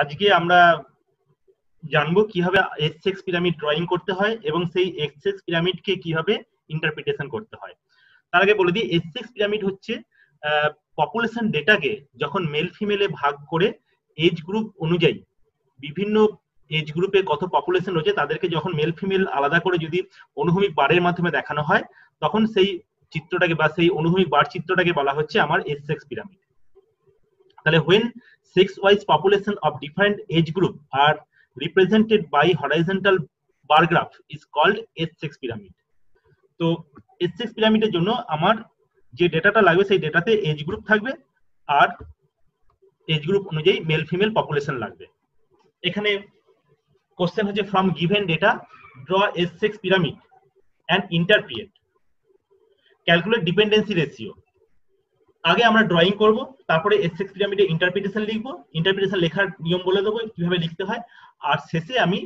আজকে আমরা জানবো কিভাবে এক্স পিরামিড ড্রয়িং করতে হয় এবং সেই এক্স পিরামিডকে কিভাবে ইন্টারপ্রিটেশন করতে হয়। তার আগে বলে দিই, এক্স পিরামিড হচ্ছে পপুলেশন ডেটাকে যখন মেল ফিমেলে ভাগ করে এজ গ্রুপ অনুযায়ী বিভিন্ন এজ গ্রুপে কত পপুলেশন রয়েছে তাদেরকে যখন মেল ফিমেল আলাদা করে যদি অনুভূমিক বারের মাধ্যমে দেখানো হয় তখন সেই চিত্রটাকে বা সেই অনুভূমিক বার চিত্রটাকে বলা হচ্ছে আমার এক্স পিরামিড। তাহলে when sex wise population of different age group are represented by horizontal bar graph is called S6 pyramid. তো S6 পিরামিডের জন্য আমার যে ডেটাটা লাগবে সেই ডেটাতে এজ গ্রুপ থাকবে আর এজ গ্রুপ অনুযায়ী মেল ফিমেল পপুলেশন লাগবে। এখানে কোশ্চেন হচ্ছে from given data draw S6 pyramid and interpret calculate dependency ratio। আগে আমরা ড্রয়িং করব, তারপরে এক্স পিরামিডে ইন্টারপ্রিটেশন লিখবো, ইন্টারপ্রিটেশন লেখার নিয়ম বলে দেবো কিভাবে লিখতে হয়, আর শেষে আমি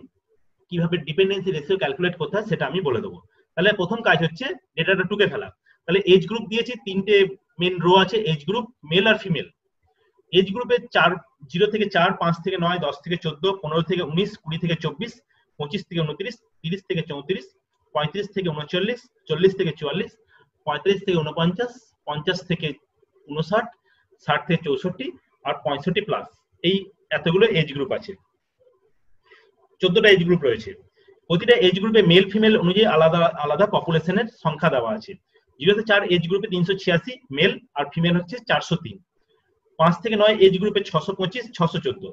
কিভাবে ডিপেন্ডেন্সি রেশিও ক্যালকুলেট করতে হয় সেটা আমি বলে দেবো। তাহলে প্রথম কাজ হচ্ছে ডেটাটা টুকে ফেলা। তাহলে এজ গ্রুপ দিয়েছি, তিনটে মেন রো আছে এজ গ্রুপ, মেল আর ফিমেল। এজ গ্রুপে 0 থেকে 4, 5 থেকে 9, 10 থেকে 14, 15 থেকে 19, 20 থেকে 24, 25 থেকে 29, 30 থেকে 34, 35 থেকে 39, 40 থেকে 44, 35 থেকে 49, 50 থেকে 59, 60 থেকে 64 আর 65 প্লাস। এই এতগুলো এজ গ্রুপ আছে, 14টা এজ গ্রুপ রয়েছে। প্রতিটা এজ গ্রুপে মেল ফিমেল অনুযায়ী আলাদা আলাদা পপুলেশনের সংখ্যা দেওয়া আছে। 0 থেকে 4 এজ গ্রুপে 386 মেল আর ফিমেল হচ্ছে 403। 5 থেকে 9 এজ গ্রুপে 625, 614।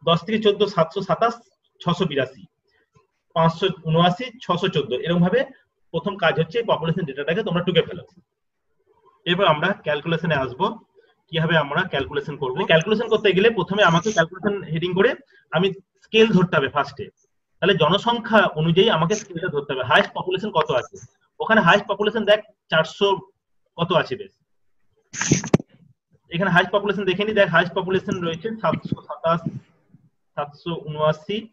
10 থেকে 14 727, 682, 579, 614। এরকম ভাবে প্রথম কাজ হচ্ছে পপুলেশন ডেটাটাকে তোমরা টুকে ফেলো। এবার আমরা ক্যালকুলেশনে আসবো, কিভাবে আমরা ক্যালকুলেশন করব। ক্যালকুলেশন করতে গেলে প্রথমে আমাকে ক্যালকুলেশন হেডিং করে আমি স্কেল ধরতে হবে ফার্স্টে। তাহলে জনসংখ্যা অনুযায়ী আমাকে স্কেলটা ধরতে হবে, হাইয়েস্ট পপুলেশন কত আছে। ওখানে হাইয়েস্ট পপুলেশন দেখ 400 কত আছে, বেশ এখানে হাইয়েস্ট পপুলেশন দেখে নি। দেখ হাইয়েস্ট পপুলেশন রয়েছে 727, 779,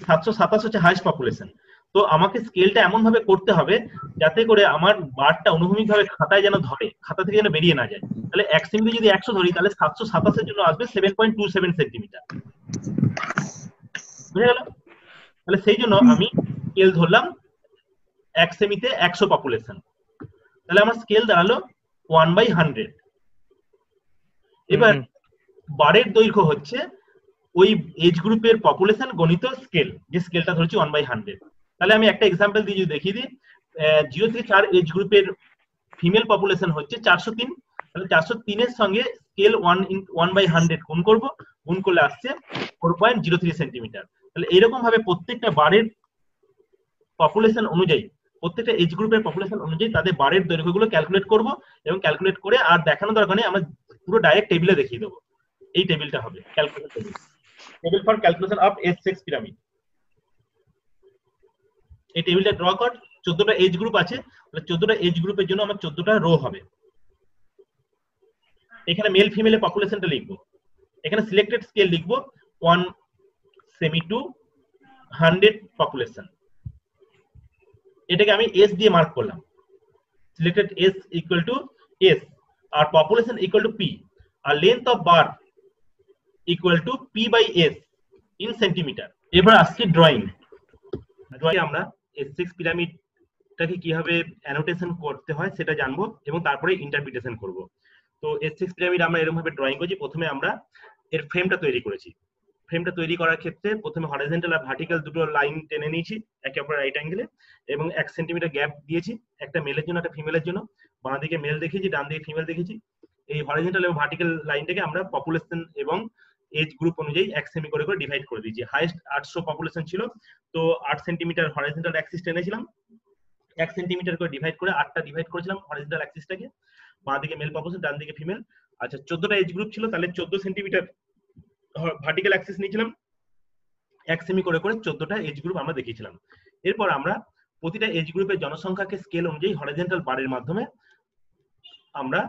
727 হচ্ছে হাইয়েস্ট পপুলেশন। তো আমাকে স্কেলটা এমন ভাবে করতে হবে যাতে করে আমার বারটা অনুভূমিক ভাবে খাতায় যেন ধরে, খাতা থেকে যেন বেরিয়ে না যায়। তাহলে 1 সেমি যদি 100 ধরি তাহলে 727 এর জন্য আসবে 7.27 সেন্টিমিটার। বুঝে গেল? তাহলে সেই জন্য আমি স্কেল ধরলাম 1 সেমিতে 100 পপুলেশন। তাহলে আমার স্কেল দাঁড়ালো 1/100। এবার বারের দৈর্ঘ্য হচ্ছে ওই এজ গ্রুপের পপুলেশন গণিত স্কেল, যে স্কেলটা ধরেছি 1/100। তাহলে আমি একটা এক্সাম্পল দিয়ে যদি দেখিয়ে দিই, 0 থেকে 4 এজ গ্রুপের ফিমেল পপুলেশন হচ্ছে 403। তাহলে 403 এর সঙ্গে স্কেল 1/100 গুণ করব, গুণ করলে আসছে 4.03 সেন্টিমিটার। তাহলে এইরকম ভাবে প্রত্যেকটা বারের পপুলেশন অনুযায়ী, প্রত্যেকটা এজ গ্রুপের পপুলেশন অনুযায়ী তাদের বারের দৈর্ঘ্যগুলো ক্যালকুলেট করব এবং ক্যালকুলেট করে আর দেখানো দরকার নেই, আমরা পুরো ডাইরেক্ট টেবিলে দেখিয়ে দেবো। এই টেবিলটা হবে calculation table, table for calculation of x pyramid. এই টেবিলটা ড্র কর। 14টা এজ গ্রুপ আছে, তাহলে 14টা এজ গ্রুপের জন্য আমার 14টা রো হবে। এখানে মেল ফিমেলের পপুলেশনটা লিখবো, এখানে সিলেক্টেড স্কেল লিখবো 1 সেমি টু 100 পপুলেশন। এটাকে আমি এস দিয়ে মার্ক করলাম, selected S equal to S আর পপুলেশন ইকুয়াল টু পি আর length of bar equal to P by S in centimetre. এবার আসছে ড্রয়িং। আমরা S6 পিরামিডটাকে কিভাবে অ্যানোটেশন করতে হয় সেটা জানবো এবং তারপরে ইন্টারপ্রিটেশন করব। তো S6 পিরামিড আমরা এরকম ভাবে ড্রয়িং করছি। প্রথমে আমরা এর ফ্রেমটা তৈরি করেছি। ফ্রেমটা তৈরি করার ক্ষেত্রে প্রথমে হরাইজন্টাল আর ভার্টিক্যাল দুটো লাইন টেনে নিয়েছি একে অপরের রাইট অ্যাঙ্গেলে এবং 1 সেন্টিমিটার গ্যাপ দিয়েছি, একটা মেলের জন্য একটা ফিমেলের জন্য। বাঁ দিকে মেল দেখেছি, ডান দিকে ফিমেল দেখেছি। এই হরাইজন্টাল এবং ভার্টিক্যাল লাইনটাকে আমরা পপুলেশন এবং এজ গ্রুপ অনুযায়ী 1 সেমি করে করে ডিভাইড করে দিয়েছি। হাইয়েস্ট 800 পপুলেশন ছিল, তো 8 সেন্টিমিটার হরাইজন্টাল অ্যাক্সিস টেনেছিলাম, 1 সেন্টিমিটার করে ডিভাইড করে 8টা ডিভাইড করেছিলাম হরাইজন্টাল অ্যাক্সিসটাকে। বাঁ দিকে মেল পপুলেশন, ডান দিকে ফিমেল। আচ্ছা, 14টা এজ গ্রুপ ছিল, তাহলে 14 সেন্টিমিটার ভার্টিক্যাল অ্যাক্সিস নিয়েছিলাম, 1 সেমি করে করে 14টা এজ গ্রুপ আমরা দেখিয়েছিলাম। এরপর আমরা প্রতিটা এজ গ্রুপের জনসংখ্যাকে স্কেল অনুযায়ী হরাইজন্টাল বারের মাধ্যমে আমরা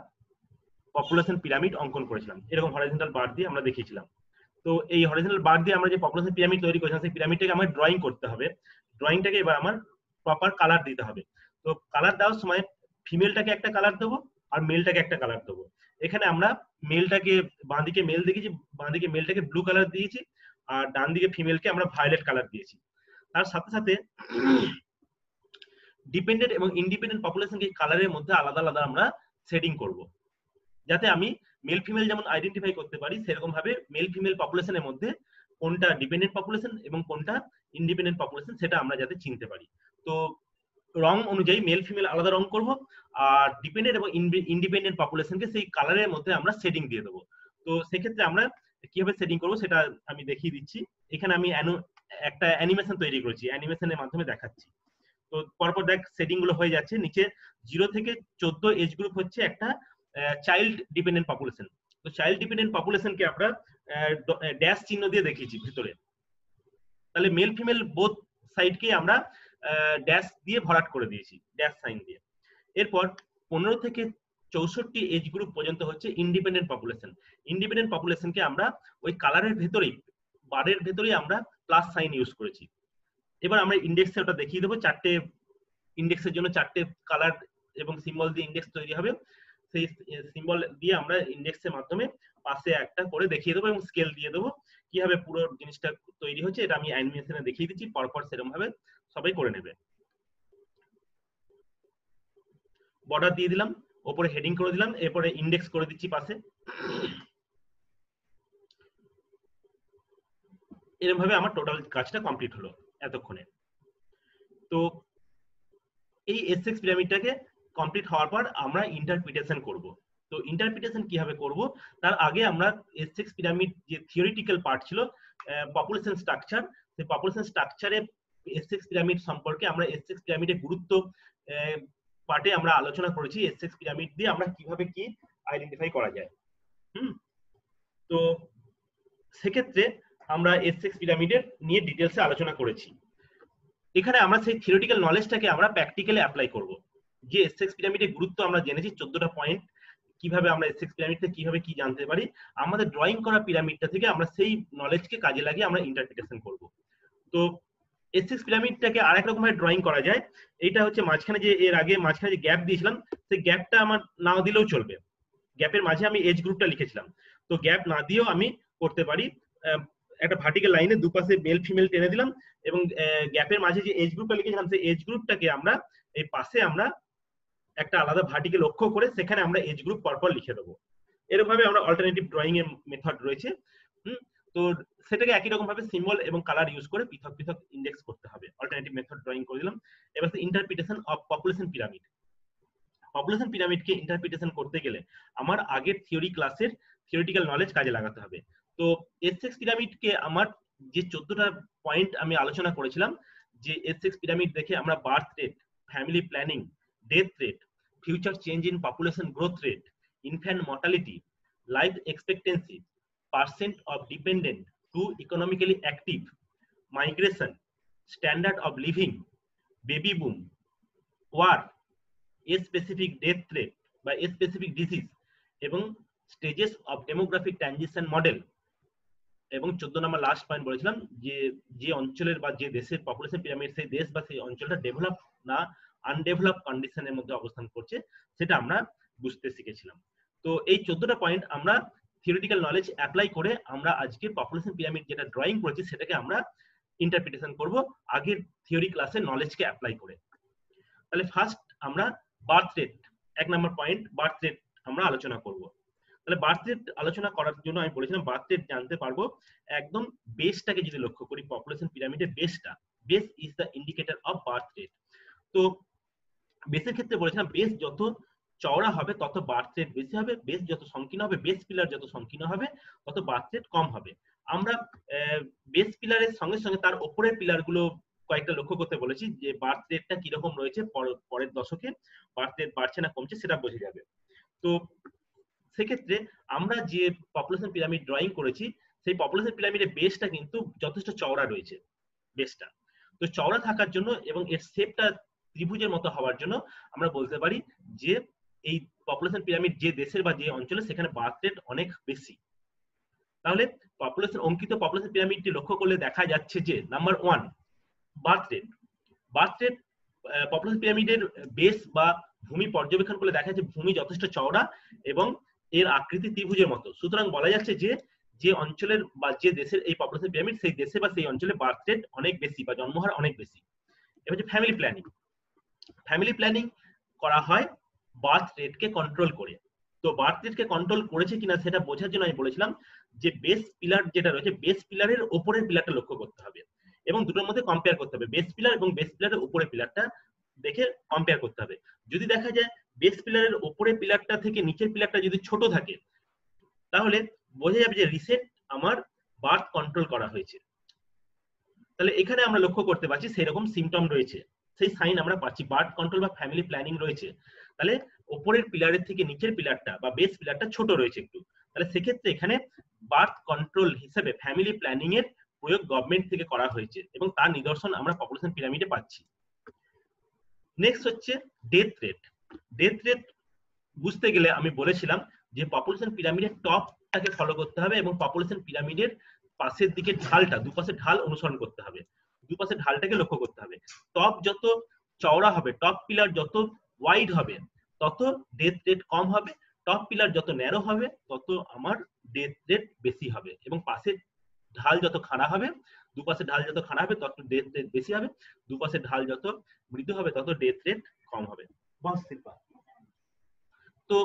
পপুলেশন পিরামিড অঙ্কন করেছিলাম। এরকম হরাইজন্টাল বার দিয়ে আমরা দেখিয়েছিলাম। তো এই হরাইজন্টাল বার দিয়ে আমরা যে পপুলেশন পিরামিড তৈরি করেছিলাম সেই পিরামিডটাকে আমার ড্রয়িং করতে হবে। ড্রয়িংটাকে এবার আমার প্রপার কালার দিতে হবে। তো কালার দেওয়ার সময় ফিমেলটাকে একটা কালার দেবো আর মেলটাকে একটা কালার দেবো। এখানে আমরা মেলটাকে বাঁদিকে মেল দেখেছি, বাঁদিকে মেলটাকে ব্লু কালার দিয়েছি, আর ডান দিকে ফিমেলকে আমরা ভায়োলেট কালার দিয়েছি। তার সাথে সাথে ডিপেন্ডেন্ট এবং ইন্ডিপেন্ডেন্ট পপুলেশনকে কালারের মধ্যে আলাদা আলাদা আমরা সেটিং করব, যাতে আমি মেল ফিমেল যেমন আইডেন্টিফাই করতে পারি, সেরকম ভাবে মেল ফিমেল পপুলেশনের মধ্যে কোনটা ডিপেন্ডেন্ট পপুলেশন এবং কোনটা ইন্ডিপেন্ডেন্ট পপুলেশন সেটা আমরা যাতে চিনতে পারি। তো রং অনুযায়ী মেল ফিমেল আলাদা রং করব, আর ডিপেন্ডেন্ট এবং ইন্ডিপেন্ডেন্ট পপুলেশনকে সেই কালারের মধ্যে আমরা সেটিং দিয়ে দেবো। তো সেক্ষেত্রে আমরা কিভাবে সেটিং করবো সেটা আমি দেখিয়ে দিচ্ছি। এখানে আমি একটা অ্যানিমেশন তৈরি করেছি, অ্যানিমেশনের মাধ্যমে দেখাচ্ছি। তো পরপর দেখ সেটিং গুলো হয়ে যাচ্ছে। নিচে 0 থেকে 14 এজ গ্রুপ হচ্ছে একটা চাইল্ড ডিপেন্ডেন্ট পপুলেশন। তো চাইল্ড ডিপেন্ডেন্ট পপুলেশনকে আমরা ড্যাশ চিহ্ন দিয়ে দেখিয়েছি ভিতরে। তাহলে মেল ফিমেল বোথ সাইডকে আমরা ড্যাশ দিয়ে ভরাট করে দিয়েছি, ড্যাশ সাইন দিয়ে। এরপর 15 থেকে 64 এজ গ্রুপ পর্যন্ত হচ্ছে ইন্ডিপেন্ডেন্ট পপুলেশন। ইন্ডিপেন্ডেন্ট পপুলেশনকে আমরা ওই কালারের ভেতরেই, বারের ভেতরেই আমরা প্লাস সাইন ইউজ করেছি। এবার আমরা ইন্ডেক্সে ওটা দেখিয়ে দেবো, 4টে ইন্ডেক্সের জন্য 4টে কালার এবং সিম্বল দিয়ে ইন্ডেক্স তৈরি হবে। সেই সিম্বল দিয়ে আমরা ইন্ডেক্সের মাধ্যমে পাশে একটা করে দেখিয়ে দেবো এবং স্কেল দিয়ে দেবো কিভাবে পুরো জিনিসটা তৈরি হচ্ছে। এটা আমি অ্যানিমেশনে দেখিয়ে দিচ্ছি, পরপর সেরকম ভাবে সবাই করে নেবে। বর্ডার দিয়ে দিলাম, ওপরে হেডিং করে দিলাম, এরপরে ইন্ডেক্স করে দিচ্ছি পাশে। এরকম ভাবে আমার টোটাল কাজটা কমপ্লিট হলো এতক্ষণে। তো এই এসএক্স পিরামিডটাকে কমপ্লিট হওয়ার পর আমরা ইন্টারপ্রিটেশন করব। তো ইন্টারপ্রিটেশন কিভাবে করব তার আগে আমরা এসএক্স পিরামিড যে থিওরিটিক্যাল পার্ট ছিল, পপুলেশন স্ট্রাকচার, সেই পপুলেশন স্ট্রাকচারে এসএক্স পিরামিড সম্পর্কে আমরা এসএক্স পিরামিডের গুরুত্ব পার্টে আমরা আলোচনা করেছি। এসএক্স পিরামিড দিয়ে আমরা কিভাবে কি আইডেন্টিফাই করা যায়। তো সেক্ষেত্রে আমরা এসএক্স পিরামিডের নিয়ে ডিটেলসে আলোচনা করেছি। এখানে আমরা সেই থিওরিটিক্যাল নলেজটাকে আমরা প্র্যাকটিক্যালি অ্যাপ্লাই করব। যে এসএক্স পিরামিডের গুরুত্ব আমরা জেনেছি 14টা পয়েন্ট, কিভাবে আমরা এসএক্স পিরামিডটা কিভাবে কি জানতে পারি, আমাদের ড্রয়িং করা পিরামিডটা থেকে আমরা সেই নলেজকে কাজে লাগিয়ে আমরা ইন্টারপ্রিটেশন করব। তো এসএক্স পিরামিডটাকে আরেক রকম ভাবে ড্রয়িং করা যায়। এটা হচ্ছে মাঝখানে যে এর আগে মাঝখানে যে গ্যাপ দিয়েছিলাম, সেই গ্যাপটা আমার না দিলেও চলবে। গ্যাপের মাঝে আমি এজ গ্রুপটা লিখেছিলাম, তো গ্যাপ না দিয়েও আমি করতে পারি। একটা ভার্টিক্যাল লাইনে দুপাশে মেল ফিমেল টেনে দিলাম এবং গ্যাপের মাঝে যে এজ গ্রুপটা লিখেছিলাম সেই এজ গ্রুপটাকে আমরা এই পাশে আমরা একটা আলাদা ভার্টিক্যাল লক্ষ্য করে সেখানে আমরা এজ গ্রুপ পরপর লিখে দেবো। এরকম ভাবে আমরা অল্টারনেটিভ ড্রয়িং এর মেথড রয়েছে। তো সেটাকে একই রকম ভাবে সিম্বল এবং কালার ইউজ করে পৃথক পৃথক ইন্ডেক্স করতে হবে। অল্টারনেটিভ মেথড ড্রয়িং করে দিলাম। এবার interpretation of population pyramid. Population পিরামিডকে ইন্টারপ্রিটেশন করতে গেলে আমার আগের থিওরি ক্লাসের থিওরিটিক্যাল নলেজ কাজে লাগাতে হবে। তো এসএক্স পিরামিডকে আমার যে 14টা পয়েন্ট আমি আলোচনা করেছিলাম, যে এসএক্স পিরামিড দেখে আমরা birth rate, family planning, death rate, future change in population growth rate, infant mortality, life expectancy, percent of dependent to economically active, migration, standard of living, baby boom, war, a specific death rate বা a specific disease এবং stages of demographic transition model. এবং 14 নম্বর last point বলেছিলাম যে অঞ্চলের বা যে দেশের population pyramid সেই দেশ বা সেই অঞ্চলটা ডেভেলপ না আনডেভেলপ কন্ডিশনের মধ্যে অবস্থান করছে সেটা আমরা বুঝতে শিখেছিলাম। তো এই 14টা পয়েন্ট আমরা থিওরিটিক্যাল নলেজ অ্যাপ্লাই করে আমরা আজকে পপুলেশন পিরামিড যেটা ড্রয়িং করেছি সেটাকে আমরা ইন্টারপ্রিটেশন করব আগের থিওরি ক্লাসের নলেজকে অ্যাপ্লাই করে। তাহলে ফার্স্ট আমরা বার্থ রেট, 1 নম্বর পয়েন্ট বার্থ রেট আমরা আলোচনা করব। তাহলে বার্থ রেট আলোচনা করার জন্য আমি বলেছিলাম বার্থ রেট জানতে পারবো একদম বেসটাকে যদি লক্ষ্য করি, পপুলেশন পিরামিডের বেসটা, base is the indicator of birth rate. তো বেসের ক্ষেত্রে বলেছিলাম বেস যত চওড়া হবে তত বার্থ রেট বেশি হবে, বেস যত সংকীর্ণ হবে, বেস পিলার যত সংকীর্ণ হবে তত বার্থ রেট কম হবে। আমরা বেস পিলারের সঙ্গে সঙ্গে তার উপরের পিলার গুলো কয়েকটা লক্ষ্য করতে বলেছি, যে বার্থ রেটটা কিরকম রয়েছে পরের দশকে, বার্থ রেট বাড়ছে না কমছে সেটা বোঝা যাবে। তো সেক্ষেত্রে আমরা যে পপুলেশন পিরামিড ড্রয়িং করেছি সেই পপুলেশন পিরামিডের বেসটা কিন্তু যথেষ্ট চওড়া রয়েছে বেসটা। তো চওড়া থাকার জন্য এবং এর শেপটা ত্রিভুজের মতো হওয়ার জন্য আমরা বলতে পারি যে এই পপুলেশন পিরামিড যে দেশের বা যে অঞ্চলে সেখানে বার্থ রেট অনেক বেশি। তাহলে অঙ্কিত পপুলেশন পিরামিডটি লক্ষ্য করলে দেখা যাচ্ছে যে number 1 birth rate. Birth rate population পিরামিডের বেস বা ভূমি পর্যবেক্ষণ করলে দেখা যাচ্ছে ভূমি যথেষ্ট চওড়া এবং এর আকৃতি ত্রিভুজের মতো, সুতরাং বলা যাচ্ছে যে যে অঞ্চলের বা যে দেশের এই পপুলেশন পিরামিড সেই দেশে বা সেই অঞ্চলে বার্থ রেট অনেক বেশি বা জন্মহার অনেক বেশি। এবার হচ্ছে ফ্যামিলি প্ল্যানিং। ফ্যামিলি প্ল্যানিং করা হয় বার্থ রেটকে কন্ট্রোল করে। তো বার্থ রেটকে কন্ট্রোল করেছে কিনা সেটা বোঝার জন্য আমি বলেছিলাম যে বেস পিলার যেটা রয়েছে বেস পিলারের উপরের পিলারটা লক্ষ্য করতে হবে এবং দুটোর মধ্যে কম্পেয়ার করতে হবে। বেস পিলার এবং বেস পিলারের উপরের পিলারটা দেখে কম্পেয়ার করতে হবে। যদি দেখা যায় বেস পিলারের উপরের পিলারটা থেকে নিচের পিলারটা যদি ছোট থাকে তাহলে বোঝা যাবে যে রিসেন্ট আমার বার্থ কন্ট্রোল করা হয়েছে। তাহলে এখানে আমরা লক্ষ্য করতে পারছি সেই রকম সিমটম রয়েছে, সেই সাইন আমরা পাচ্ছি, বার্থ কন্ট্রোল বা ফ্যামিলি প্ল্যানিং রয়েছে। তাহলে উপরের পিলারের থেকে নিচের পিলারটা বা বেস পিলারটা ছোট রয়েছে একটু, তাহলে সেক্ষেত্রে এখানে বার্থ কন্ট্রোল হিসেবে ফ্যামিলি প্ল্যানিং এর প্রয়োগ গভর্নমেন্ট থেকে করা হয়েছে এবং তার নিদর্শন আমরা পপুলেশন পিরামিডে পাচ্ছি। নেক্সট হচ্ছে ডেথ রেট। ডেথ রেট বুঝতে গেলে আমি বলেছিলাম যে পপুলেশন পিরামিডের টপটাকে ফলো করতে হবে এবং পপুলেশন পিরামিডের পাশের দিকে ঢালটা, দুপাশে ঢাল অনুসরণ করতে হবে, দুপাশে ঢালটাকে লক্ষ্য করতে হবে। টপ যত চওড়া হবে, টপ পিলার যত ওয়াইড হবে তত ডেথ রেট কম হবে, টপ পিলার যত ন্যারো হবে তত আমার ডেথ রেট বেশি হবে এবং পাশের ঢাল যত খাড়া হবে, দুপাশে ঢাল যত খাড়া হবে তত ডেথ রেট বেশি হবে, দুপাশে ঢাল যত মৃদু হবে তত ডেথ রেট কম হবে। তো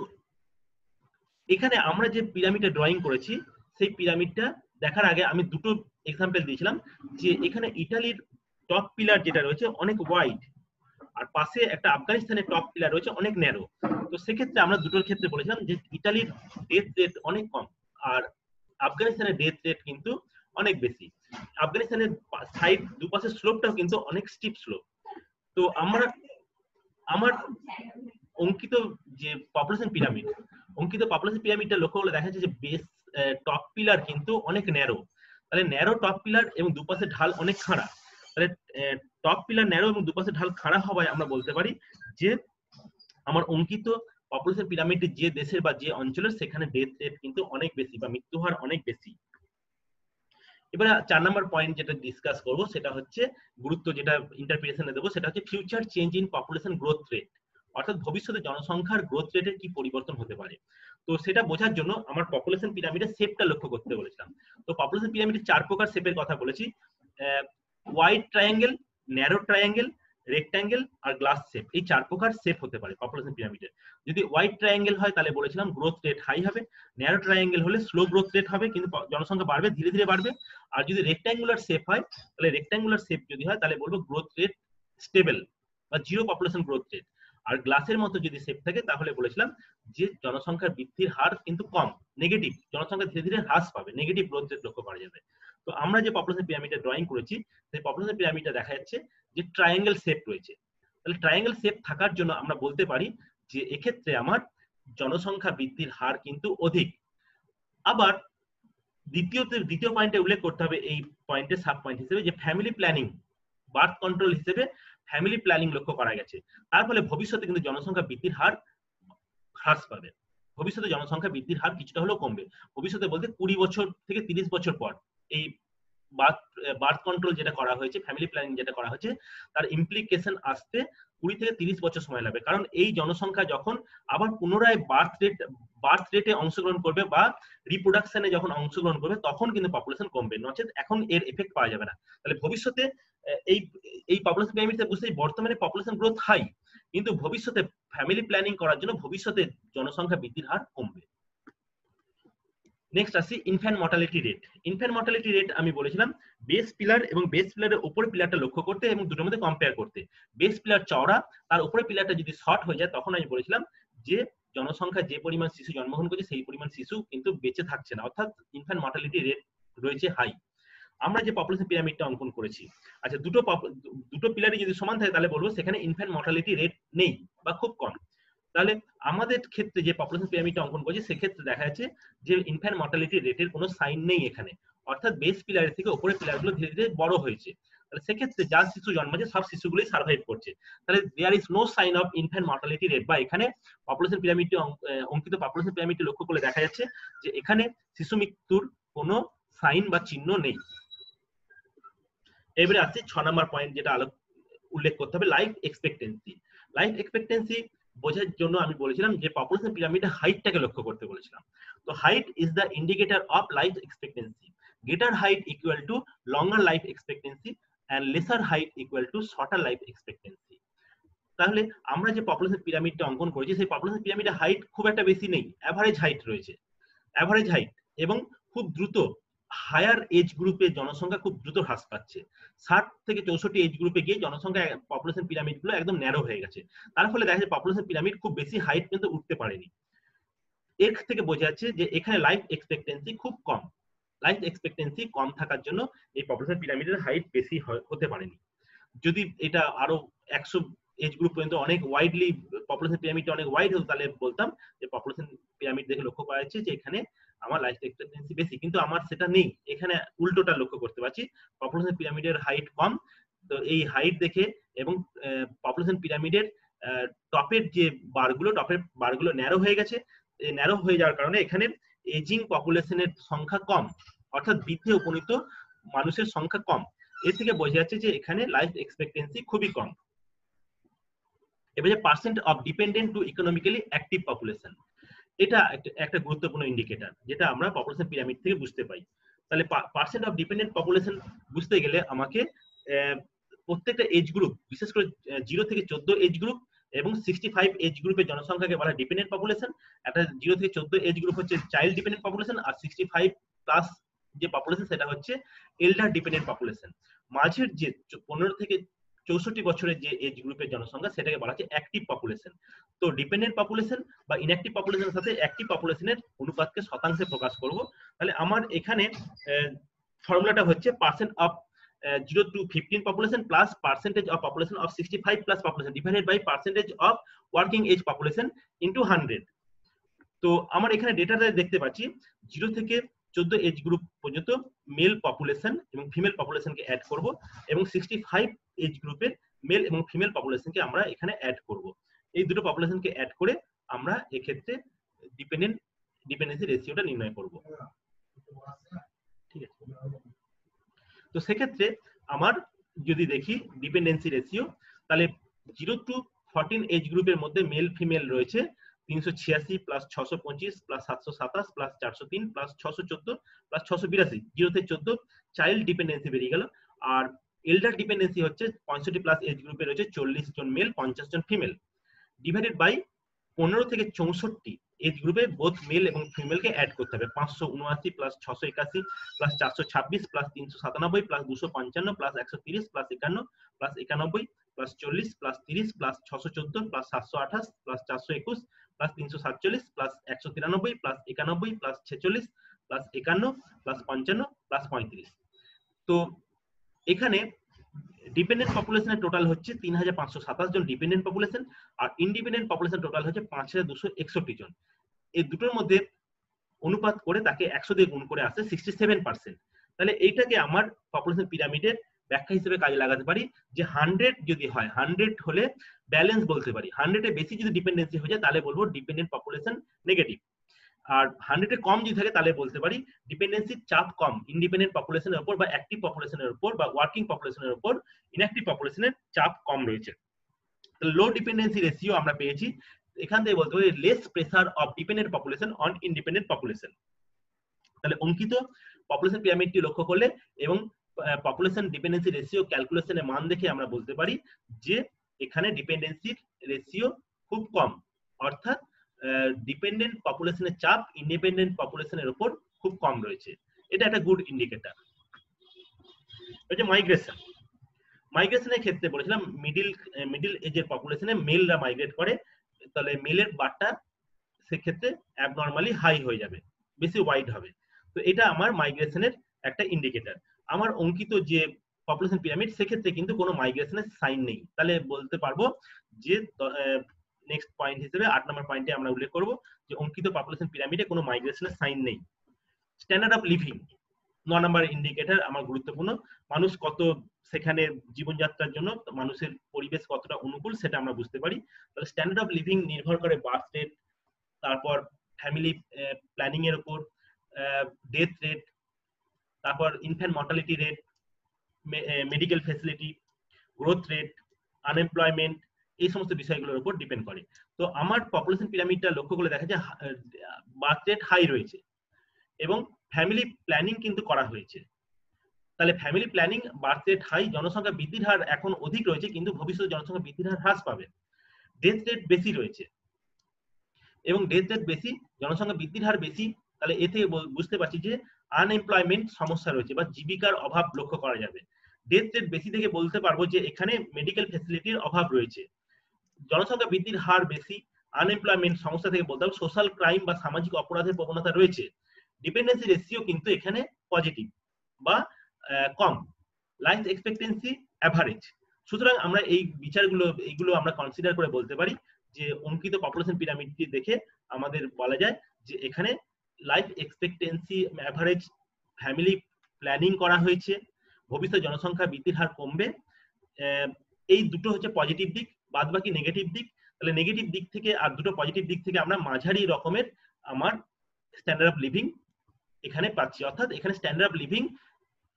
এখানে আমরা যে পিরামিডটা ড্রয়িং করেছি সেই পিরামিডটা দেখার আগে আমি দুটো এক্সাম্পল দিয়েছিলাম যে এখানে ইটালির টপ পিলার যেটা রয়েছে অনেক ওয়াইড আর পাশে একটা আফগানিস্তানের টপ পিলার রয়েছে অনেক ন্যারো। তো সেক্ষেত্রে আমরা দুটোর ক্ষেত্রে বলেছিলাম যে ইটালির ডেথ রেট অনেক কম আর আফগানিস্তানের ডেথ রেট কিন্তু অনেক বেশি। আফগানিস্তানের সাইড দুপাশের স্লোপটাও কিন্তু অনেক স্টিপ স্লোপ। তো আমার অঙ্কিত যে পপুলেশন পিরামিডটা লক্ষ্য করলে দেখা যাচ্ছে যে বেস টপ পিলার কিন্তু অনেক ন্যারো। তাহলে ন্যারো টপ পিলার এবং দুপাশে ঢাল অনেক খাড়া। তাহলে টপ পিলার ন্যারো এবং দুপাশে ঢাল খাড়া হওয়ায় আমরা বলতে পারি যে আমার অঙ্কিত পপুলেশন পিরামিড যে দেশের বা যে অঞ্চলের সেখানে ডেথ রেট কিন্তু অনেক বেশি বা মৃত্যু হার অনেক বেশি। এবার 4 নম্বর পয়েন্ট যেটা ডিসকাস করব সেটা হচ্ছে গুরুত্ব যেটা ইন্টারপ্রিটেশনে দেবো সেটা হচ্ছে future change in population growth rate, অর্থাৎ ভবিষ্যতে জনসংখ্যার গ্রোথ রেটের কি পরিবর্তন হতে পারে। তো সেটা বোঝার জন্য আমার পপুলেশন পিরামিডের শেপটা লক্ষ্য করতে বলেছিলাম। তো পপুলেশন পিরামিডের 4 প্রকার শেপের কথা বলেছি, wide triangle, narrow triangle, rectangle আর গ্লাস শেপ। এই 4 প্রকার শেপ হতে পারে পপুলেশন পিরামিডের। যদি ওয়াইড ট্রায়াঙ্গেল হয় তাহলে বলেছিলাম গ্রোথ রেট হাই হবে, ন্যারো ট্রায়াঙ্গেল হলে স্লো গ্রোথ রেট হবে কিন্তু জনসংখ্যা বাড়বে, ধীরে ধীরে বাড়বে। আর যদি রেক্ট্যাঙ্গুলার শেপ হয় তাহলে রেক্ট্যাঙ্গুলার শেপ যদি হয় তাহলে বলবো গ্রোথ রেট স্টেবল বা জিরো পপুলেশন গ্রোথ রেট। আর গ্লাসের মতো যদি শেপ থাকে তাহলে বলেছিলাম যে জনসংখ্যার বৃদ্ধির হার কিন্তু কম, নেগেটিভ, জনসংখ্যা ধীরে ধীরে হ্রাস পাবে, নেগেটিভ গ্রোথ রেট লক্ষ্য করা যাবে। তো আমরা যে পপুলেশন পিরামিডটা ড্রয়িং করেছি সেই পপুলেশন পিরামিডটা দেখা যাচ্ছে যে ট্রায়াঙ্গেল শেপ রয়েছে। তাহলে ট্রায়াঙ্গেল শেপ থাকার জন্য আমরা বলতে পারি যে এক্ষেত্রে আমার জনসংখ্যা বৃদ্ধির হার কিন্তু অধিক। আবার দ্বিতীয় পয়েন্টে উল্লেখ করতে হবে এই পয়েন্টের সাব পয়েন্ট হিসেবে যে ফ্যামিলি প্ল্যানিং, বার্থ কন্ট্রোল হিসেবে ফ্যামিলি প্ল্যানিং লক্ষ্য করা গেছে। তার ফলে ভবিষ্যতে কিন্তু জনসংখ্যা বৃদ্ধির হার হ্রাস পাবে, ভবিষ্যতে জনসংখ্যা বৃদ্ধির হার কিছুটা হলেও কমবে। ভবিষ্যতে বলতে 20 বছর থেকে 30 বছর পর এই বার্থ কন্ট্রোল যেটা করা হয়েছে, ফ্যামিলি প্ল্যানিং যেটা করা হয়েছে তার ইমপ্লিকেশন আসতে 20 থেকে 30 বছর সময় লাগবে। কারণ এই জনসংখ্যা যখন আবার পুনরায় বার্থ রেটে অংশগ্রহণ করবে বা রিপ্রোডাকশনে যখন অংশগ্রহণ করবে তখন কিন্তু পপুলেশন কমবে, নচেত এখন এর এফেক্ট পাওয়া যাবে না। তাহলে ভবিষ্যতে এই পপুলেশন পিরামিডে বুঝতে বর্তমানে পপুলেশন গ্রোথ হাই, কিন্তু ভবিষ্যতে ফ্যামিলি প্ল্যানিং করার জন্য ভবিষ্যতে জনসংখ্যা বৃদ্ধির হার কমবে। নেক্সট আসি infant mortality rate. Infant mortality rate আমি বলেছিলাম বেস পিলার এবং বেস পিলারের উপরে পিলারটা লক্ষ্য করতে এবং দুটোর মধ্যে কম্পেয়ার করতে। বেস পিলার চওড়া, তার উপরে পিলারটা যদি শর্ট হয়ে যায় তখন আমি বলেছিলাম যে জনসংখ্যা যে পরিমাণ শিশু জন্মগ্রহণ করছে সেই পরিমাণ শিশু কিন্তু বেঁচে থাকছে না, অর্থাৎ ইনফ্যান্ট মর্টালিটি রেট রয়েছে হাই। আমরা যে পপুলেশন পিরামিডটা অঙ্কন করেছি, আচ্ছা দুটো পিলারই যদি সমান থাকে তাহলে বলবো সেখানে ইনফ্যান্ট মর্টালিটি রেট নেই বা খুব কম। তাহলে আমাদের ক্ষেত্রে যে পপুলেশন পিরামিডটা অঙ্কন করছি সেক্ষেত্রে দেখা যাচ্ছে যে ইনফ্যান্ট মর্টালিটি রেটের কোনো সাইন নেই এখানে, অর্থাৎ বেস পিলারের থেকে উপরের পিলারগুলো ধীরে ধীরে বড় হয়েছে। তাহলে সেক্ষেত্রে যা শিশু জন্মাচ্ছে সব শিশুগুলোই সার্ভাইভ করছে। তাহলে there is no sign of infant mortality rate, বা এখানে পপুলেশন পিরামিডটি অঙ্কিত পপুলেশন পিরামিডটি লক্ষ্য করলে দেখা যাচ্ছে যে এখানে শিশু মৃত্যুর কোনো সাইন বা চিহ্ন নেই। এবারে আসছে 6 নম্বর পয়েন্ট যেটা উল্লেখ করতে হবে, লাইফ এক্সপেক্টেন্সি। লাইফ এক্সপেক্টেন্সি বোঝার জন্য আমি বলেছিলাম যে পপুলেশন পিরামিডে হাইটটাকে লক্ষ্য করতে বলেছিলাম। তো height is the indicator of life expectancy. Greater height equal to longer life expectancy and lesser height equal to shorter life expectancy. তাহলে আমরা যে পপুলেশন পিরামিডটা অঙ্কন করেছি সেই পপুলেশন পিরামিডে হাইট খুব একটা বেশি নেই, অ্যাভারেজ হাইট রয়েছে, অ্যাভারেজ হাইট, এবং খুব দ্রুত হায়ার এজ গ্রুপে জনসংখ্যা খুব দ্রুত হ্রাস পাচ্ছে। 60 থেকে 64 এজ গ্রুপে গিয়ে জনসংখ্যা পপুলেশন পিরামিড গুলো একদম ন্যারো হয়ে গেছে। তার ফলে দেখা যাচ্ছে পপুলেশন পিরামিড খুব বেশি হাইট কিন্তু উঠতে পারেনি। এর থেকে বোঝা যাচ্ছে যে এখানে লাইফ এক্সপেক্টেন্সি খুব কম। লাইফ এক্সপেক্টেন্সি কম থাকার জন্য এই পপুলেশন পিরামিডের হাইট বেশি হতে পারেনি। যদি এটা আরো 100 এজ গ্রুপ পর্যন্ত অনেক ওয়াইডলি পপুলেশন পিরামিডটা অনেক ওয়াইড হতো তাহলে বলতাম যে পপুলেশন পিরামিড দেখে লক্ষ্য করা যাচ্ছে যে এখানে আমার লাইফ এক্সপেক্টেন্সি বেশি, কিন্তু আমার সেটা নেই। এখানে উল্টোটা লক্ষ্য করতে পারছি, পপুলেশন পিরামিডের হাইট কম। তো এই হাইট দেখে এবং পপুলেশন পিরামিডের টপের যে বারগুলো ন্যারো হয়ে গেছে, ন্যারো হয়ে যাওয়ার কারণে এখানে এজিং পপুলেশনের সংখ্যা কম, অর্থাৎ বৃদ্ধে উপনীত মানুষের সংখ্যা কম। এর থেকে বোঝা যাচ্ছে যে এখানে লাইফ এক্সপেক্টেন্সি খুবই কম। এবারে percent of dependent to economically active population, এটা একটা গুরুত্বপূর্ণ ইন্ডিকেটর যেটা আমরা পপুলেশন পিরামিড থেকে বুঝতে পাই। তাহলে পার্সেন্ট অফ ডিপেন্ডেন্ট পপুলেশন বুঝতে গেলে আমাকে প্রত্যেকটা এজ গ্রুপ, বিশেষ করে 0 থেকে 14 এজ গ্রুপ এবং 65 এজ গ্রুপের জনসংখ্যাকে বলা ডিপেন্ডেন্ট পপুলেশন। একটা 0 থেকে 14 এজ গ্রুপ হচ্ছে চাইল্ড ডিপেন্ডেন্ট পপুলেশন, আর 65 প্লাস যে পপুলেশন সেটা হচ্ছে এল্ডার ডিপেন্ডেন্ট পপুলেশন। মাঝের যে 15 থেকে 64 বছরের যে এজ গ্রুপের জনসংখ্যা সেটাকে বলা হচ্ছে অ্যাক্টিভ পপুলেশন। তো ডিপেন্ডেন্ট পপুলেশন বা ইনঅ্যাক্টিভ পপুলেশনের সাথে অ্যাক্টিভ পপুলেশনের অনুপাতকে শতাংশে প্রকাশ করব। তাহলে আমার এখানে ফর্মুলাটা হচ্ছে percent of 0 to 15 population plus percentage of population of 65 plus population divided by percentage of working age population into 100। তো আমার এখানে ডেটাটা দেখতে পাচ্ছি 0 থেকে 14 এজ গ্রুপ পর্যন্ত মেল পপুলেশন এবং ফিমেল পপুলেশনকে অ্যাড করব, এবং 65 এজ গ্রুপের মেল এবং ফিমেল পপুলেশনকে আমরা এখানে অ্যাড করব। এই দুটো পপুলেশনকে অ্যাড করে আমরা এক্ষেত্রে ডিপেন্ডেন্সি রেশিওটা নির্ণয় করব। ঠিক আছে, তো সেক্ষেত্রে আমার যদি দেখি ডিপেন্ডেন্সি রেশিও, তাহলে 0 to 14 এজ গ্রুপের মধ্যে মেল ফিমেল রয়েছে 386 plus 625 plus 727 plus 403 plus 614 plus 682। 0 থেকে 14 চাইল্ড ডিপেন্ডেন্সি বেরিয়ে গেল। আর এল্ডার ডিপেন্ডেন্সি হচ্ছে 65 প্লাস এজ গ্রুপে রয়েছে 40 জন মেল 50 জন ফিমেল, ডিভাইডেড বাই 15 থেকে 64 এজ গ্রুপে বোথ মেল এবং ফিমেলকে অ্যাড করতে হবে। 579 plus 681 plus 426 plus 397 plus 255 plus 130 plus 51 plus 91 plus 40 plus 30 plus 614 plus 728 plus 421 plus 347 plus 193 plus 91 plus 46 plus 51 plus 55 plus 35। তো এখানে ডিপেন্ডেন্ট পপুলেশনের টোটাল হচ্ছে 3527 জন ডিপেন্ডেন্ট পপুলেশন, আর independent population total হচ্ছে 5261 জন। এই দুটোর মধ্যে অনুপাত করে তাকে 100 দিয়ে গুণ করে আসে 67%। তাহলে এইটাকে আমার পপুলেশন পিরামিডের ব্যাখ্যা হিসেবে কাজে লাগাতে পারি যে 100 যদি হয়, 100 হলে ব্যালেন্স বলতে পারি। 100 এর বেশি যদি ডিপেন্ডেন্সি হয়ে যায় তাহলে বলবো ডিপেন্ডেন্ট পপুলেশন নেগেটিভ, আর 100 এর কম যদি থাকে তাহলে বলতে পারি ডিপেন্ডেন্সির চাপ কম ইন্ডিপেন্ডেন্ট পপুলেশনের উপর বা অ্যাক্টিভ পপুলেশনের উপর বা ওয়ার্কিং পপুলেশনের উপর ইনঅ্যাক্টিভ পপুলেশনের চাপ কম রয়েছে। লো ডিপেন্ডেন্সি রেশিও আমরা পেয়েছি, এখান থেকে বলতে পারি less pressure of dependent population on independent population. তাহলে অঙ্কিত পপুলেশন পিরামিডটি লক্ষ্য করলে এবং পপুলেশন ডিপেন্ডেন্সি রেশিও ক্যালকুলেশনের মান দেখে আমরা বলতে পারি যে এখানে ডিপেন্ডেন্সির রেশিও খুব কম, অর্থাৎ ডিপেন্ডেন্ট পপুলেশনের চাপ ইন্ডিপেন্ডেন্ট পপুলেশনের উপর খুব কম রয়েছে। এটা একটা গুড ইন্ডিকেটর। মাইগ্রেশন, মাইগ্রেশনের ক্ষেত্রে বলেছিলাম মিডিল এজের পপুলেশনে মেলরা মাইগ্রেট করে, তাহলে মেলের বারটা সেক্ষেত্রে অ্যাবনর্মালি হাই হয়ে যাবে, বেশি ওয়াইড হবে। তো এটা আমার মাইগ্রেশনের একটা ইন্ডিকেটর। আমার অঙ্কিত যে পপুলেশন পিরামিড সেক্ষেত্রে কিন্তু কোনো মাইগ্রেশনের সাইন নেই, তাহলে বলতে পারবো যে নেক্সট পয়েন্ট হিসেবে 8 নম্বর পয়েন্টে আমরা উল্লেখ করব যে অঙ্কিত পপুলেশন পিরামিডে কোনো মাইগ্রেশনের সাইন নেই। Standard of living 9 number indicator আমার গুরুত্বপূর্ণ। মানুষ কত সেখানে জীবনযাত্রার জন্য মানুষের পরিবেশ কতটা অনুকূল সেটা আমরা বুঝতে পারি। তাহলে স্ট্যান্ডার্ড অফ লিভিং নির্ভর করে বার্থ রেট, তারপর ফ্যামিলি প্ল্যানিং এর উপর, ডেথ রেট, তারপর infant mortality rate, medical facility, growth rate, unemployment, এই সমস্ত বিষয়গুলোর উপর ডিপেন্ড করে। তো আমার পপুলেশন পিরামিডটা লক্ষ্য করে দেখা যায় বার্থ রেট হাই রয়েছে এবং ফ্যামিলি প্ল্যানিং কিন্তু করা হয়েছে। তাহলে family planning, birth rate high, জনসংখ্যা বৃদ্ধির হার এখন অধিক রয়েছে কিন্তু ভবিষ্যতে জনসংখ্যা বৃদ্ধির হার হ্রাস পাবে। ডেথ রেট বেশি রয়েছে এবং ডেথ রেট বেশি, জনসংখ্যা বৃদ্ধির হার বেশি, তাহলে এ থেকে বুঝতে পারছি যে আনএমপ্লয়মেন্ট সমস্যা রয়েছে বা জীবিকার অভাব লক্ষ্য করা যাবে। ডেথ রেট বেশি থেকে বলতে পারবো যে এখানে মেডিকেল ফ্যাসিলিটির অভাব রয়েছে। জনসংখ্যা বৃদ্ধির হার বেশি, আনএমপ্লয়মেন্ট সমস্যা থেকে বলতে হবে সোশ্যাল ক্রাইম বা সামাজিক অপরাধের প্রবণতা রয়েছে। ডিপেন্ডেন্সি রেশিও কিন্তু এখানে পজিটিভ বা কম। Life expectancy average. সুতরাং আমরা এই বিচারগুলো এইগুলো আমরা কনসিডার করে বলতে পারি যে অঙ্কিত পপুলেশন পিরামিডটি দেখে আমাদের বলা যায় যে এখানে life expectancy average, family planning করা হয়েছে, ভবিষ্যৎ জনসংখ্যা বৃদ্ধির হার কমবে। এই দুটো হচ্ছে পজিটিভ দিক, বাদ বাকি নেগেটিভ দিক। তাহলে নেগেটিভ দিক থেকে আর দুটো পজিটিভ দিক থেকে আমরা মাঝারি রকমের আমার স্ট্যান্ডার্ড অফ লিভিং এখানে পাচ্ছি। অর্থাৎ এখানে স্ট্যান্ডার্ড অফ লিভিং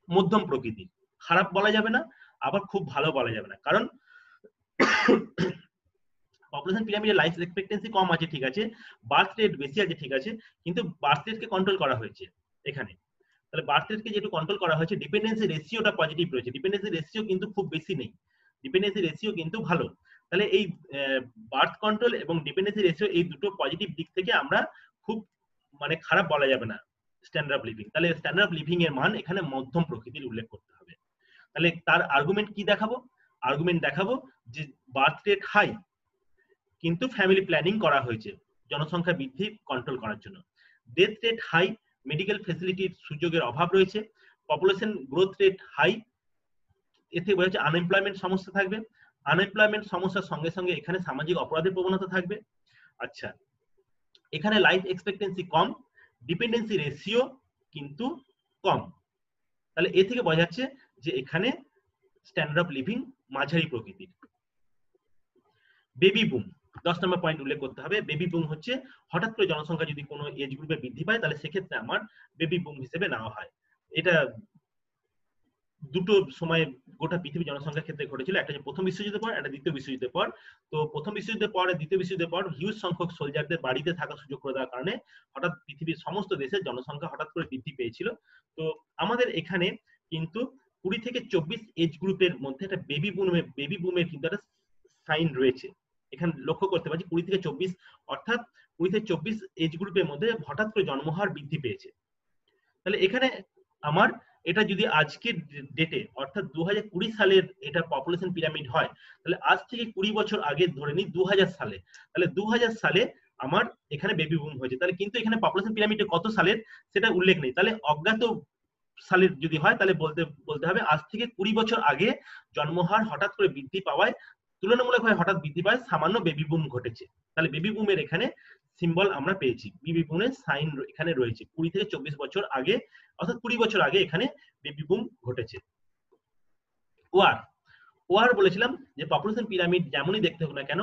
মধ্যম প্রকৃতির, খারাপ বলা যাবে না আবার খুব ভালো বলা যাবে না। কারণ পপুলেশন পিরামিডে লাইফ এক্সপেক্টেন্সি কম আছে ঠিক আছে, বার্থ রেট বেশি আছে ঠিক আছে, কিন্তু বার্থ রেটকে কন্ট্রোল করা হয়েছে এখানে। তাহলে বার্থ রেটকে যেটু কন্ট্রোল করা হয়েছে, ডিপেন্ডেন্সি রেশিওটা পজিটিভ রয়েছে, ডিপেন্ডেন্সি রেশিও কিন্তু খুব বেশি নেই, ডিপেন্ডেন্সি রেশিও কিন্তু ভালো। তাহলে এই বার্থ কন্ট্রোল এবং ডিপেন্ডেন্সি রেশিও এই দুটো পজিটিভ দিক থেকে আমরা খুব মানে খারাপ বলা যাবে না স্ট্যান্ডার্ড অফ লিভিং। তাহলে স্ট্যান্ডার্ড অফ লিভিং এর মান এখানে মধ্যম প্রকৃতির উল্লেখ করতে হবে। তাহলে তার আর্গুমেন্ট কি দেখাবো? আর্গুমেন্ট দেখাবো যে বার্থ রেট হাই কিন্তু ফ্যামিলি প্ল্যানিং করা হয়েছে জনসংখ্যা বৃদ্ধি কন্ট্রোল করার জন্য। ডেথ রেট হাই, মেডিকেল ফ্যাসিলিটির সুযোগের অভাব রয়েছে। পপুলেশন গ্রোথ রেট হাই, এতে বোঝা যাচ্ছে আনএমপ্লয়মেন্ট সমস্যা থাকবে। আনএমপ্লয়মেন্ট সমস্যার সঙ্গে সঙ্গে এখানে সামাজিক অপরাধের প্রবণতা থাকবে। আচ্ছা, এখানে লাইফ এক্সপেক্টেন্সি কম, ডিপেন্ডেন্সি রেশিও কিন্তু কম। তাহলে এ থেকে বোঝা যাচ্ছে যে এখানে স্ট্যান্ডার্ড অফ লিভিং মাঝারি প্রকৃতির। বেবি বুম 10 নম্বর পয়েন্ট উল্লেখ করতে হবে। বেবি বুম হচ্ছে হঠাৎ করে জনসংখ্যা যদি কোনো এজ গ্রুপে বৃদ্ধি পায় তাহলে সেক্ষেত্রে আমার বেবি বুম হিসেবে নেওয়া হয়। এটা দুটো সময় গোটা পৃথিবীর জনসংখ্যার ক্ষেত্রে ঘটেছিল, একটা হচ্ছে প্রথম বিশ্বযুদ্ধের পর, একটা দ্বিতীয় বিশ্বযুদ্ধের পর। তো প্রথম বিশ্বযুদ্ধের পর দ্বিতীয় বিশ্বযুদ্ধের পর হিউজ সংখ্যক সোলজারদের বাড়িতে থাকার সুযোগ করে দেওয়ার কারণে হঠাৎ পৃথিবীর সমস্ত দেশের জনসংখ্যা হঠাৎ করে বৃদ্ধি পেয়েছিল। তো আমাদের এখানে কিন্তু 20 থেকে 24 এজ গ্রুপের মধ্যে একটা বেবি বুমের কিন্তু একটা সাইন রয়েছে। এখানে লক্ষ্য করতে পারছি 20 থেকে 24 অর্থাৎ 20 থেকে 24 এজ গ্রুপের মধ্যে হঠাৎ করে জন্মহার বৃদ্ধি পেয়েছে। তাহলে এখানে আমার এটা যদি আজকের ডেটে অর্থাৎ 2020 সালের এটা পপুলেশন পিরামিড হয়, তাহলে আজ থেকে 20 বছর আগে ধরে নিই 2000 সালে, তাহলে 2000 সালে আমার এখানে বেবি বুম হয়েছে। তাহলে কিন্তু এখানে পপুলেশন পিরামিডে কত সালের সেটা উল্লেখ নেই। তাহলে অজ্ঞাত সালের যদি হয় তাহলে বলতে হবে আজ থেকে 20 বছর আগে জন্মহার হঠাৎ করে বৃদ্ধি পাওয়ায়, তুলনামূলকভাবে হঠাৎ বৃদ্ধি পায়, সামান্য বেবি বুম ঘটেছে। তাহলে বেবি বুমের এখানে সিম্বল আমরা পেয়েছি, বেবি বুমের সাইন এখানে রয়েছে 20 থেকে 24 বছর আগে, অর্থাৎ 20 বছর আগে এখানে বেবি বুম ঘটেছে। ওয়ার বলেছিলাম যে পপুলেশন পিরামিড যেমনই দেখতে হোক না কেন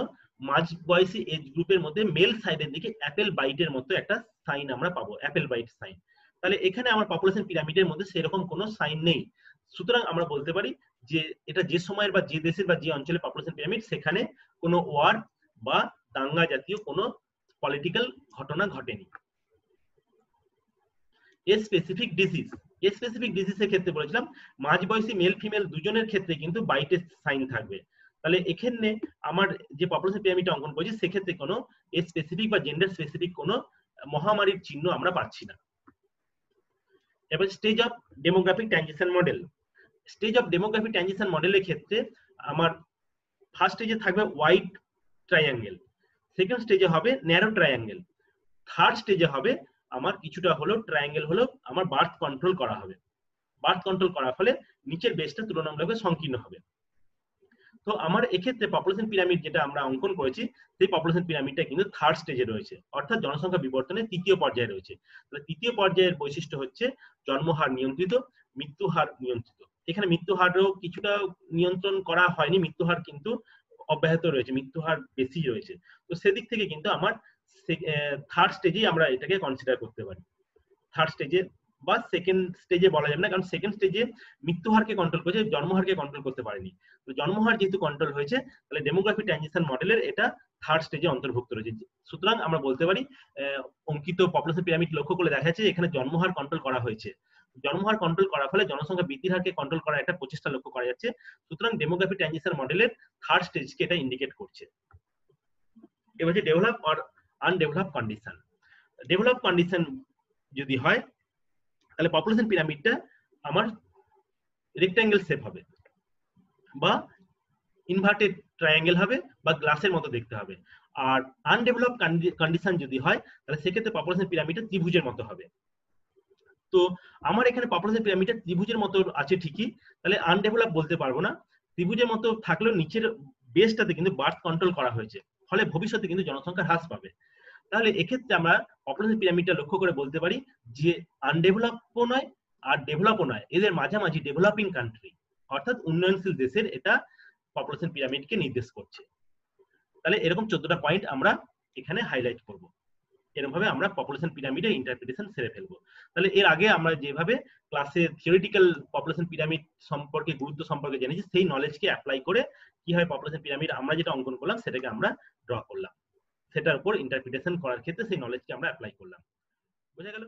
মাঝ বয়সী এজ গ্রুপের মধ্যে মেল সাইডের দিকে অ্যাপেল বাইটের মতো একটা সাইন আমরা পাবো, অ্যাপেল বাইট সাইন। তাহলে এখানে আমার পপুলেশন পিরামিডের মধ্যে সেরকম কোনো সাইন নেই। সুতরাং আমরা বলতে পারি যে এটা যে সময়ের বা যে দেশের বা যে অঞ্চলে পপুলেশন পিরামিড সেখানে কোনো ওয়ার বা দাঙ্গা জাতীয় কোনো পলিটিক্যাল ঘটনা ঘটেনি। স্পেসিফিক ডিজিজের ক্ষেত্রে বলেছিলাম মাঝ বয়সী মেল ফিমেল দুজনের ক্ষেত্রে কিন্তু বাইটের সাইন থাকবে। তাহলে এখানে আমার যে পপুলেশন পিরামিডটা অঙ্কন করেছি সেক্ষেত্রে কোনো স্পেসিফিক বা জেন্ডার স্পেসিফিক কোনো মহামারীর চিহ্ন আমরা পাচ্ছি না। এবার stage of demographic transition model. Stage of demographic transition মডেলের ক্ষেত্রে আমার ফার্স্ট স্টেজে থাকবে হোয়াইট ট্রায়াঙ্গেল, সেকেন্ড স্টেজে হবে ন্যারো ট্রায়াঙ্গেল, থার্ড স্টেজে হবে আমার কিছুটা হলো ট্রায়াঙ্গেল হলো আমার বার্থ কন্ট্রোল করা হবে। বার্থ কন্ট্রোল করার ফলে নিচের বেসটা তুলনামূলকভাবে সংকীর্ণ হবে। তো আমার এক্ষেত্রে পপুলেশন পিরামিড যেটা আমরা অঙ্কন করেছি সেই পপুলেশন পিরামিডটা কিন্তু থার্ড স্টেজে রয়েছে, অর্থাৎ জনসংখ্যা বিবর্তনের তৃতীয় পর্যায়ে রয়েছে। তাহলে তৃতীয় পর্যায়ের বৈশিষ্ট্য হচ্ছে জন্মহার নিয়ন্ত্রিত, মৃত্যুহার নিয়ন্ত্রিত। এখানে মৃত্যুহারও কিছুটা নিয়ন্ত্রণ করা হয়নি, মৃত্যুহার কিন্তু অব্যাহত রয়েছে, মৃত্যুহার বেশি রয়েছে। তো সেদিক থেকে কিন্তু আমার থার্ড স্টেজেই আমরা এটাকে কনসিডার করতে পারি। থার্ড স্টেজে বা সেকেন্ড স্টেজে বলা যাবে না, কারণ সেকেন্ড স্টেজে মৃত্যুহারকে কন্ট্রোল করেছে, জন্মহারকে কন্ট্রোল করতে পারেনি। তো জন্মহার যেহেতু কন্ট্রোল হয়েছে তাহলে ডেমোগ্রাফিক ট্রানজিশন মডেলের এটা থার্ড স্টেজে অন্তর্ভুক্ত রয়েছে। সুতরাং আমরা বলতে পারি অঙ্কিত পপুলেশন পিরামিড লক্ষ্য করে দেখা যাচ্ছে এখানে জন্মহার কন্ট্রোল করা হয়েছে। জন্মহার কন্ট্রোল করার ফলে জনসংখ্যা বৃদ্ধির হারকে কন্ট্রোল করার একটা প্রচেষ্টা লক্ষ্য করা যাচ্ছে। সুতরাং ডেমোগ্রাফি ট্রানজিশন মডেলের থার্ড স্টেজকে এটা ইন্ডিকেট করছে। এবার হচ্ছে develop or undeveloped condition. Develop condition যদি হয় তাহলে পপুলেশন পিরামিডটা আমার রেক্ট্যাঙ্গেল শেপ হবে বা ইনভার্টেড ট্রায়াঙ্গেল হবে বা গ্লাসের মতো দেখতে হবে। আর আনডেভেলপ কন্ডিশন যদি হয় তাহলে সেক্ষেত্রে পপুলেশন পিরামিডটা ত্রিভুজের মতো হবে। তো আমার এখানে পপুলেশন পিরামিডটা ত্রিভুজের মতো আছে ঠিকই, তাহলে আনডেভেলপ বলতে পারবো না। ত্রিভুজের মতো থাকলেও নিচের বেসটাতে কিন্তু বার্থ কন্ট্রোল করা হয়েছে, ফলে ভবিষ্যতে কিন্তু জনসংখ্যা হ্রাস পাবে। তাহলে এক্ষেত্রে আমরা পপুলেশন পিরামিডটা লক্ষ্য করে বলতে পারি যে আনডেভেলপও নয় আর ডেভেলপও নয়, এদের মাঝামাঝি ডেভেলপিং কান্ট্রি অর্থাৎ উন্নয়নশীল দেশের এটা পপুলেশন পিরামিডকে নির্দেশ করছে। তাহলে এরকম 14টা পয়েন্ট আমরা এখানে হাইলাইট করব। এরকম ভাবে আমরা পপুলেশন পিরামিডের ইন্টারপ্রিটেশন সেরে ফেলবো। তাহলে এর আগে আমরা যেভাবে ক্লাসে থিওরিটিক্যাল পপুলেশন পিরামিড সম্পর্কে গুরুত্ব সম্পর্কে জেনেছি, সেই নলেজকে অ্যাপ্লাই করে কিভাবে পপুলেশন পিরামিড আমরা যেটা অঙ্কন করলাম সেটাকে আমরা ড্র করলাম, সেটার উপর ইন্টারপ্রিটেশন করার ক্ষেত্রে সেই নলেজকে আমরা অ্যাপ্লাই করলাম। বোঝা গেল?